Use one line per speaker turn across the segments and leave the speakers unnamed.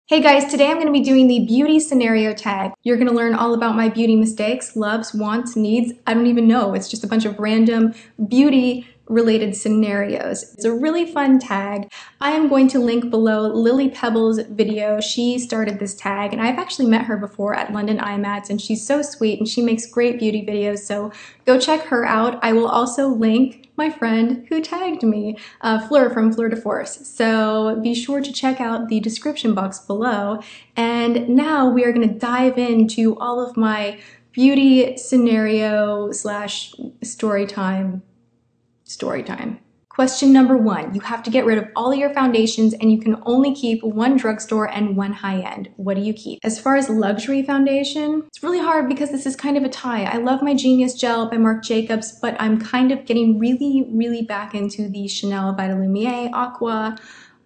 Hey guys, today I'm going to be doing the beauty scenario tag. You're going to learn all about my beauty mistakes, loves, wants, needs. I don't even know. It's just a bunch of random beauty related scenarios. It's a really fun tag. I am going to link below Lily Pebble's video. She started this tag and I've actually met her before at London IMATS and she's so sweet and she makes great beauty videos, so go check her out. I will also link my friend who tagged me, Fleur from Fleur de Force. So be sure to check out the description box below. And now we are going to dive into all of my beauty scenario slash story time. Question number 1, you have to get rid of all of your foundations and you can only keep one drugstore and one high-end. What do you keep? As far as luxury foundation, it's really hard because this is kind of a tie. I love my Genius Gel by Marc Jacobs, but I'm kind of getting really back into the Chanel Vitalumiere Aqua.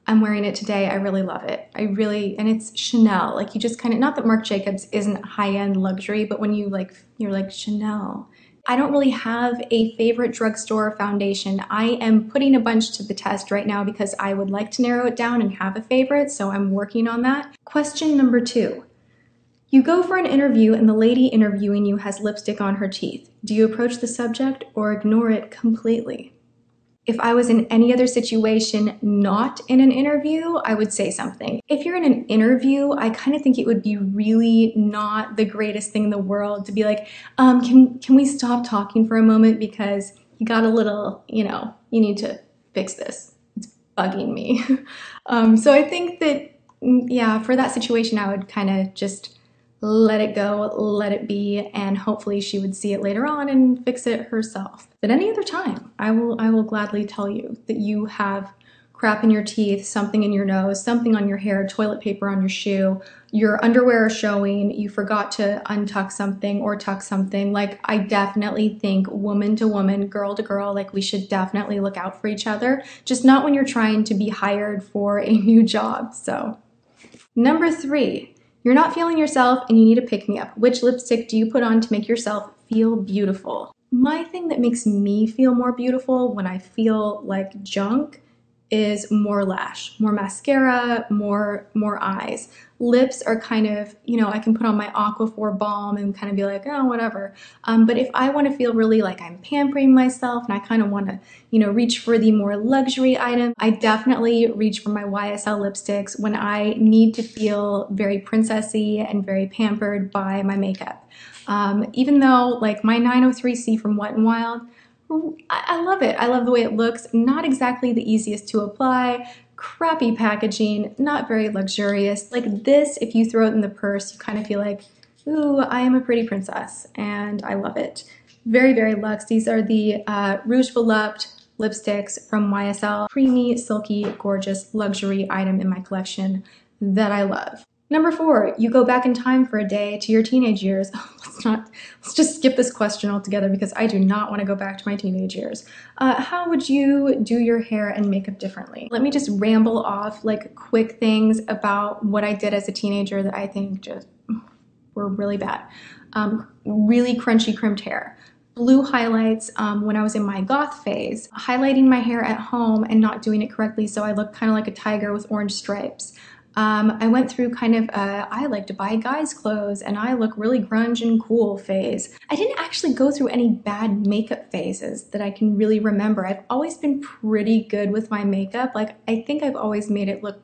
I'm wearing it today. I really love it. And it's Chanel. Like, you just kind of, not that Marc Jacobs isn't high-end luxury, but when you're like Chanel. I don't really have a favorite drugstore foundation. I am putting a bunch to the test right now because I would like to narrow it down and have a favorite, so I'm working on that. Question number 2. You go for an interview and the lady interviewing you has lipstick on her teeth. Do you approach the subject or ignore it completely? If I was in any other situation, not in an interview, I would say something. If you're in an interview, I kind of think it would be really not the greatest thing in the world to be like, can we stop talking for a moment because you got a little, you need to fix this. It's bugging me. So I think that, yeah, for that situation, I would kind of just let it go, let it be, and hopefully she would see it later on and fix it herself. But any other time, I will gladly tell you that you have crap in your teeth, something in your nose, something on your hair, toilet paper on your shoe, your underwear is showing, you forgot to untuck something or tuck something. Like, I definitely think woman to woman, girl to girl, like, we should definitely look out for each other, just not when you're trying to be hired for a new job. So, number 3. You're not feeling yourself and you need a pick-me-up. Which lipstick do you put on to make yourself feel beautiful? My thing that makes me feel more beautiful when I feel like junk is more lash, more mascara, more eyes. Lips are kind of, I can put on my Aquaphor balm and kind of be like, oh, whatever. But if I want to feel really like I'm pampering myself and I kind of want to, reach for the more luxury item, I definitely reach for my YSL lipsticks when I need to feel very princessy and very pampered by my makeup. Even though, like, my 903C from Wet n Wild, I love it. I love the way it looks. Not exactly the easiest to apply. Crappy packaging, not very luxurious. Like this, if you throw it in the purse, you kind of feel like, ooh, I am a pretty princess, and I love it. Very luxe. These are the Rouge Volupte lipsticks from YSL. Creamy, silky, gorgeous luxury item in my collection that I love. Number 4, you go back in time for a day to your teenage years. Let's just skip this question altogether because I do not want to go back to my teenage years. How would you do your hair and makeup differently? Let me just ramble off like quick things about what I did as a teenager that I think just were really bad. Really crunchy crimped hair. Blue highlights when I was in my goth phase. Highlighting my hair at home and not doing it correctly, so I look kind of like a tiger with orange stripes. I went through kind of I like to buy guys' clothes and I look really grunge and cool phase. I didn't actually go through any bad makeup phases that I can really remember. I've always been pretty good with my makeup. Like, I think I've always made it look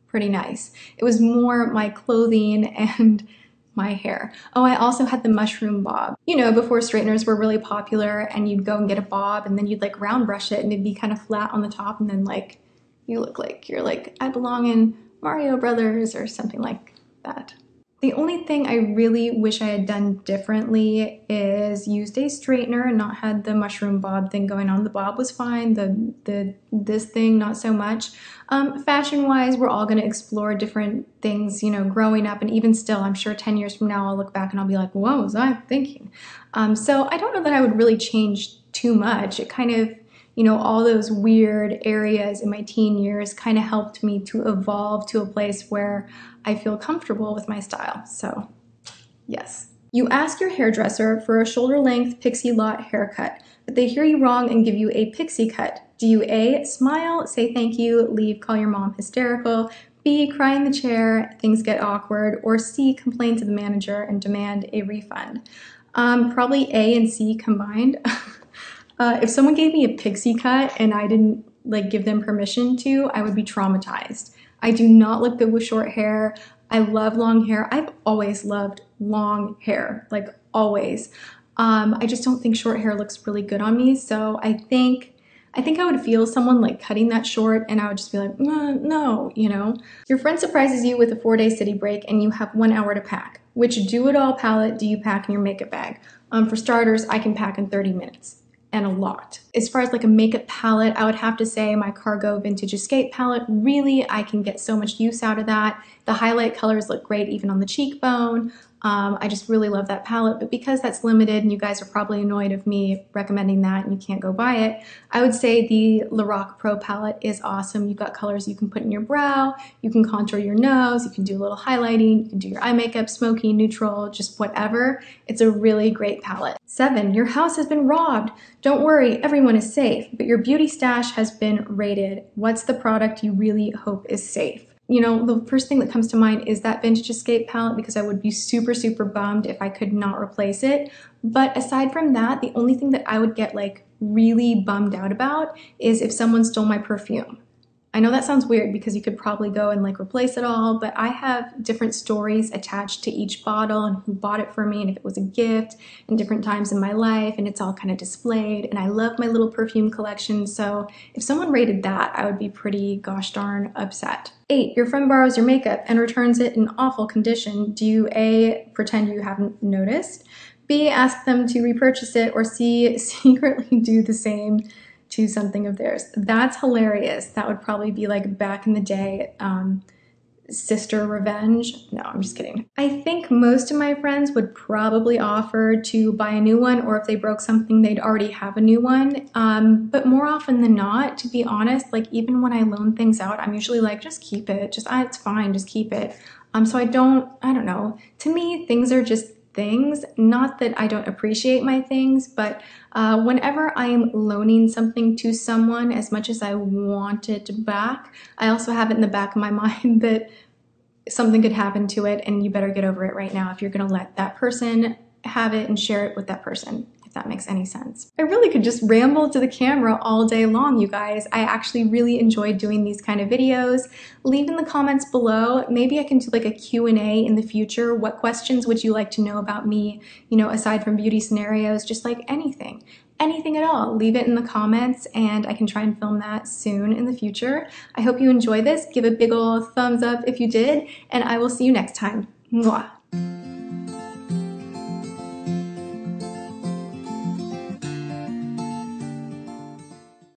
pretty nice. It was more my clothing and my hair. Oh, I also had the mushroom bob. Before straighteners were really popular and you'd go and get a bob and then you'd like round brush it and it'd be kind of flat on the top and then like you look like you're like, I belong in Mario Brothers or something like that. The only thing I really wish I had done differently is used a straightener and not had the mushroom bob thing going on. The bob was fine, this thing not so much. Fashion-wise, we're all going to explore different things, growing up, and even still, I'm sure 10 years from now I'll look back and I'll be like, what was I thinking? So I don't know that I would really change too much. It kind of, all those weird areas in my teen years kind of helped me to evolve to a place where I feel comfortable with my style. So, yes. You ask your hairdresser for a shoulder-length pixie lot haircut, but they hear you wrong and give you a pixie cut. Do you A, smile, say thank you, leave, call your mom hysterical, B, cry in the chair, things get awkward, or C, complain to the manager and demand a refund. Probably A and C combined. If someone gave me a pixie cut and I didn't like give them permission to, I would be traumatized. I do not look good with short hair. I love long hair. I've always loved long hair, like always. I just don't think short hair looks really good on me. So I think I would feel someone like cutting that short and I would just be like, no, you know. Your friend surprises you with a 4-day city break and you have 1 hour to pack. Which do-it-all palette do you pack in your makeup bag? For starters, I can pack in 30 minutes. And a lot. As far as like a makeup palette, I would have to say my Cargo Vintage Escape palette. Really, I can get so much use out of that. The highlight colors look great even on the cheekbone. I just really love that palette, but because that's limited and you guys are probably annoyed of me recommending that and you can't go buy it, I would say the Lorac Pro palette is awesome. You've got colors you can put in your brow, you can contour your nose, you can do a little highlighting, you can do your eye makeup, smoky, neutral, just whatever. It's a really great palette. 7, your house has been robbed. Don't worry, everyone is safe, but your beauty stash has been raided. What's the product you really hope is safe? You know, the first thing that comes to mind is that Vintage Escape palette because I would be super, super bummed if I could not replace it. But aside from that, the only thing that I would get like really bummed out about is if someone stole my perfume. I know that sounds weird because you could probably go and like replace it all, but I have different stories attached to each bottle and who bought it for me and if it was a gift and different times in my life, and it's all kind of displayed, and I love my little perfume collection, so if someone rated that, I would be pretty gosh darn upset. 8, your friend borrows your makeup and returns it in awful condition. Do you A, pretend you haven't noticed, B, ask them to repurchase it, or C, secretly do the same to something of theirs? That's hilarious. That would probably be like back in the day, sister revenge. No, I'm just kidding. I think most of my friends would probably offer to buy a new one, or if they broke something, they'd already have a new one. But more often than not, to be honest, like even when I loan things out, I'm usually like, just keep it. It's fine, just keep it. So I don't know. To me, things are just things. Not that I don't appreciate my things, but whenever I am loaning something to someone, as much as I want it back, I also have it in the back of my mind that something could happen to it and you better get over it right now if you're gonna let that person have it and share it with that person, if that makes any sense. I really could just ramble to the camera all day long, you guys. I actually really enjoyed doing these kind of videos. Leave in the comments below. Maybe I can do like a Q&A in the future. What questions would you like to know about me, you know, aside from beauty scenarios, just like anything at all. Leave it in the comments and I can try and film that soon in the future. I hope you enjoy this. Give a big ol' thumbs up if you did, and I will see you next time. Mwah.